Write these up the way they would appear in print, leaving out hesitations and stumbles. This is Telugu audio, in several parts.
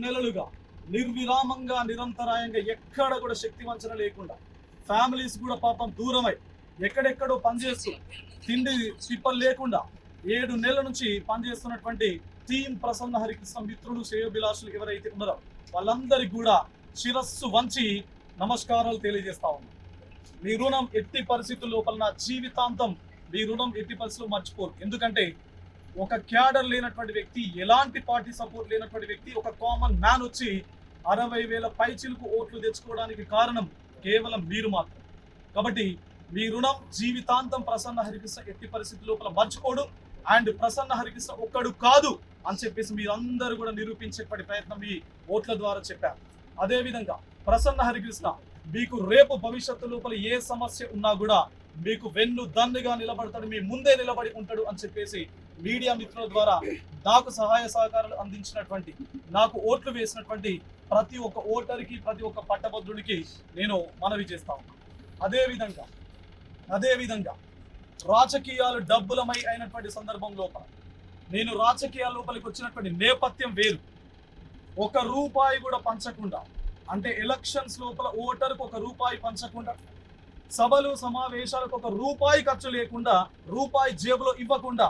నెలలుగా నిర్విరామంగా నిరంతరాయంగా ఎక్కడ కూడా శక్తి వంచన లేకుండా ఫ్యామిలీస్ కూడా పాపం దూరమై ఎక్కడెక్కడో పనిచేస్తూ తిండి తిప్పలు లేకుండా 7 నెలల నుంచి పనిచేస్తున్నటువంటి టీం ప్రసన్న హరికృష్ణ మిత్రులు శ్రేయోభిలాషులు ఎవరైతే ఉన్నారో వాళ్ళందరికీ కూడా శిరస్సు వంచి నమస్కారాలు తెలియజేస్తా ఉన్నాం. మీ రుణం ఎట్టి పరిస్థితుల లోపల నా జీవితాంతం మీ రుణం ఎట్టి పరిస్థితులు మర్చిపోరు. ఎందుకంటే ఒక క్యాడర్ లేనటువంటి వ్యక్తి, ఎలాంటి పార్టీ సపోర్ట్ లేనటువంటి వ్యక్తి, ఒక కామన్ మ్యాన్ వచ్చి 60,000 పైచిలకు ఓట్లు తెచ్చుకోవడానికి కారణం కేవలం మీరు మాత్రం. కాబట్టి మీ రుణం జీవితాంతం ప్రసన్న హరికృష్ణ ఎట్టి పరిస్థితుల లోపల మర్చిపోడు. అండ్ ప్రసన్న హరికృష్ణ ఒక్కడు కాదు అని చెప్పేసి మీరందరూ కూడా నిరూపించేటువంటి ప్రయత్నం ఈ ఓట్ల ద్వారా చెప్పారు. అదేవిధంగా ప్రసన్న హరికృష్ణ మీకు రేపు భవిష్యత్తు లోపల ఏ సమస్య ఉన్నా కూడా మీకు వెన్ను దన్నుగా నిలబడతాడు, మీ ముందే నిలబడి ఉంటాడు అని చెప్పేసి మీడియా మిత్రుల ద్వారా నాకు సహాయ సహకారాలు అందించినటువంటి, నాకు ఓట్లు వేసినటువంటి ప్రతి ఒక్క ఓటర్కి, ప్రతి ఒక్క పట్టభద్రుడికి నేను మనవి చేస్తా ఉన్నాను. అదేవిధంగా రాజకీయాలు డబ్బులమై అయినటువంటి సందర్భం లోపల నేను రాజకీయాల లోపలికి వచ్చినటువంటి నేపథ్యం వేరు. 1 రూపాయి కూడా పంచకుండా, అంటే ఎలక్షన్స్ లోపల ఓటర్కు 1 రూపాయి పంచకుండా, సభలు సమావేశాలకు 1 రూపాయి ఖర్చు లేకుండా, రూపాయి జేబులో ఇవ్వకుండా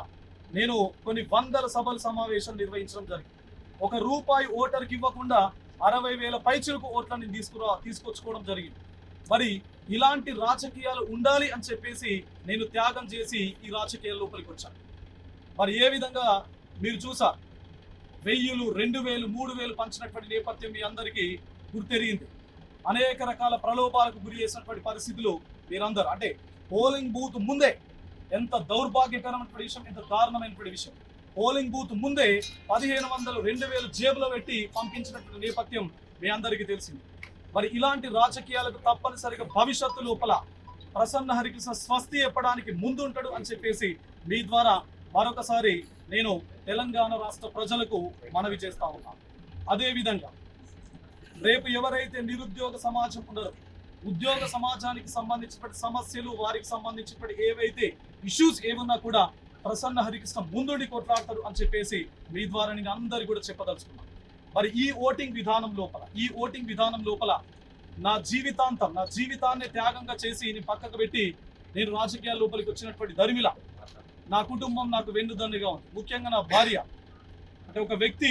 నేను కొన్ని వందల సభలు సమావేశాలు నిర్వహించడం జరిగింది. 1 రూపాయి ఓటర్కి ఇవ్వకుండా 60,000 పైచిలకు ఓట్లని తీసుకొచ్చుకోవడం జరిగింది. మరి ఇలాంటి రాజకీయాలు ఉండాలి అని చెప్పేసి నేను త్యాగం చేసి ఈ రాజకీయాల లోపలికి వచ్చాను. మరి ఏ విధంగా మీరు చూసారు, 1000, 2000, 3000 పంచినటువంటి నేపథ్యం మీ అందరికీ గుర్తెరిగింది. అనేక రకాల ప్రలోభాలకు గురి చేసినటువంటి పరిస్థితులు మీరందరూ, అంటే పోలింగ్ బూత్ ముందే ఎంత దౌర్భాగ్యకరమైనటువంటి విషయం, ఎంత దారుణమైనటువంటి విషయం. పోలింగ్ బూత్ ముందే 1500, 2000 జేబులో పెట్టి పంపించినటువంటి నేపథ్యం మీ అందరికీ తెలిసింది. మరి ఇలాంటి రాజకీయాలకు తప్పనిసరిగా భవిష్యత్తు లోపల ప్రసన్న హరికృష్ణ స్వస్తి చెప్పడానికి ముందుంటాడు అని చెప్పేసి మీ ద్వారా మరొకసారి నేను తెలంగాణ రాష్ట్ర ప్రజలకు మనవి చేస్తా ఉన్నాను. అదేవిధంగా రేపు ఎవరైతే నిరుద్యోగ సమాజం ఉన్నారో, ఉద్యోగ సమాజానికి సంబంధించినటువంటి సమస్యలు, వారికి సంబంధించినటువంటి ఏవైతే ఇష్యూస్ ఏమన్నా కూడా ప్రసన్న హరికృష్ణ ముందుండి కొట్లాడతారు అని చెప్పేసి మీ ద్వారా నేను అందరికీ కూడా చెప్పదలుచుకున్నాను. మరి ఈ ఓటింగ్ విధానం లోపల నా జీవితాన్ని త్యాగంగా చేసి నేను పక్కకు పెట్టి నేను రాజకీయాల లోపలికి వచ్చినటువంటి దరిమిల నా కుటుంబం నాకు వెన్నుదన్నుగా ఉంది. ముఖ్యంగా నా భార్య, అంటే ఒక వ్యక్తి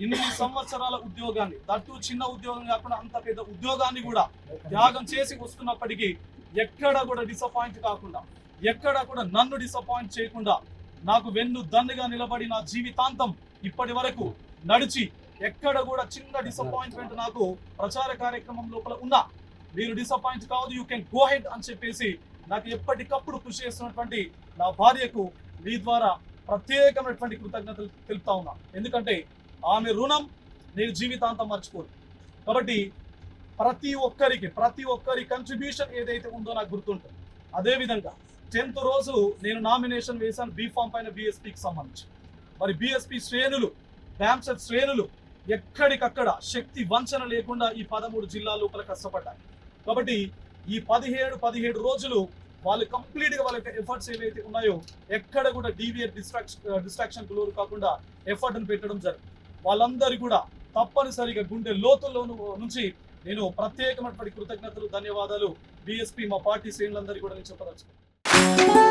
ఇన్ని సంవత్సరాల ఉద్యోగాన్ని, తట్టు చిన్న ఉద్యోగం కాకుండా అంత పెద్ద ఉద్యోగాన్ని కూడా త్యాగం చేసి వస్తున్నప్పటికీ ఎక్కడ కూడా డిసప్పాయింట్ కాకుండా, ఎక్కడ కూడా నన్ను డిసప్పాయింట్ చేయకుండా నాకు వెన్ను దన్నుగా నిలబడి నా జీవితాంతం ఇప్పటి వరకు నడిచి ఎక్కడ కూడా చిన్న డిసప్పాయింట్మెంట్ నాకు ప్రచార కార్యక్రమం లోపల ఉన్నా మీరు డిసప్పాయింట్ కావద్దు, యూ కెన్ గో హెడ్ అని చెప్పేసి నాకు ఎప్పటికప్పుడు కృషి చేస్తున్నటువంటి నా భార్యకు మీ ద్వారా ప్రత్యేకమైనటువంటి కృతజ్ఞతలు తెలుపుతా ఉన్నా. ఎందుకంటే ఆమె రుణం నేను జీవితాంతం మర్చిపోను. కాబట్టి ప్రతి ఒక్కరి కంట్రిబ్యూషన్ ఏదైతే ఉందో నాకు గుర్తుంటుంది. అదేవిధంగా 10th రోజు నేను నామినేషన్ వేశాను బీఫామ్ పైన బీఎస్పీకి సంబంధించి. మరి బీఎస్పీ శ్రేణులు, డామ్సెట్ శ్రేణులు ఎక్కడికక్కడ శక్తి వంచన లేకుండా ఈ 13 జిల్లాల లోపల కష్టపడ్డాయి. కాబట్టి ఈ 17 రోజులు వాళ్ళు కంప్లీట్గా వాళ్ళ ఎఫర్ట్స్ ఏవైతే ఉన్నాయో ఎక్కడ కూడా డిస్ట్రాక్షన్ లోను కాకుండా ఎఫర్ట్ని పెట్టడం జరిగింది. వాళ్ళందరూ కూడా తప్పనిసరిగా గుండె లోతుల్లో నుంచి నేను ప్రత్యేకమైనటువంటి కృతజ్ఞతలు, ధన్యవాదాలు బీఎస్పీ మా పార్టీ శ్రేణులందరికీ కూడా నేను చెప్పదలుచుకున్నాను.